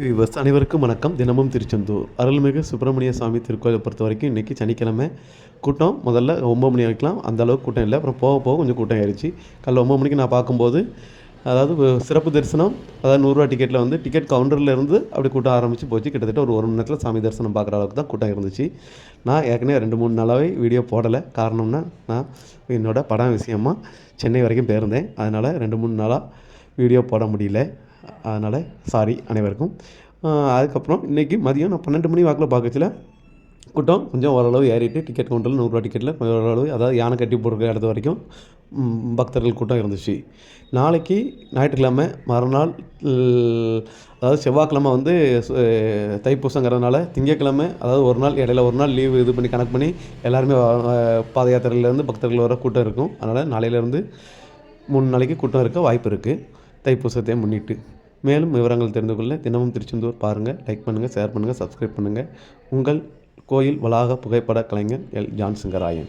Viewers அனைவருக்கும் வணக்கம். தினமும் திருச்செந்தூர் அருள்மிகு சுப்பிரமணிய சுவாமி திருக்கோயிலை பொறுத்த வரைக்கும் இன்றைக்கி சனிக்கிழமை கூட்டம் முதல்ல 9 மணி வரைக்கலாம் அந்த அளவுக்கு கூட்டம் இல்லை. அப்புறம் போக போக கொஞ்சம் கூட்டம் ஆயிடுச்சு. காலைல 9 மணிக்கு நான் பார்க்கும்போது சிறப்பு தரிசனம், அதாவது 100 ரூபா டிக்கெட்டில் டிக்கெட் கவுண்டரில் இருந்து அப்படி கூட்டம் ஆரம்பித்து போச்சு. கிட்டத்தட்ட ஒரு மணி நேரத்தில் சாமி தரிசனம் பார்க்குற அளவுக்கு தான் கூட்டம் இருந்துச்சு. நான் ஏற்கனவே 2-3 நாளாகவே வீடியோ போடலை. காரணம்னா நான் என்னோடய படம் விஷயமாக சென்னை வரைக்கும் போயிருந்தேன். அதனால் 2-3 நாளாக வீடியோ போட முடியல. அதனால் சாரி அனைவருக்கும். அதுக்கப்புறம் இன்றைக்கி மதியம் நான் 12 மணி வாக்கில் பார்க்கச்சில கூட்டம் கொஞ்சம் ஓரளவு ஏறிட்டு டிக்கெட் கவுண்டரில் 100 ரூபா டிக்கெட்டில் ஓரளவு, அதாவது யானை கட்டி போடுற இடத்து வரைக்கும் பக்தர்கள் கூட்டம் இருந்துச்சு. நாளைக்கு ஞாயிற்றுக்கிழமை மறுநாள், அதாவது செவ்வாய்க்கிழமை தைப்பூசங்கிறதுனால திங்கட்கிழமை, அதாவது ஒரு நாள் இடையில ஒரு நாள் லீவு இது பண்ணி கணக்கு பண்ணி எல்லாருமே பாத யாத்திரையிலேருந்து பக்தர்கள் வர கூட்டம் இருக்கும். அதனால் நாளையிலேருந்து 3 நாளைக்கு கூட்டம் இருக்க வாய்ப்பு இருக்குது, தைப்பூசத்தை முன்னிட்டு. மேலும் விவரங்கள் தெரிந்து கொள்ள தினமும் திருச்செந்தூர் பாருங்கள். லைக் பண்ணுங்கள், ஷேர் பண்ணுங்கள், சப்ஸ்கிரைப் பண்ணுங்கள். உங்கள் கோயில் வளாக புகைப்பட கலைஞர் எல். ஜான் சிங்கராயன்.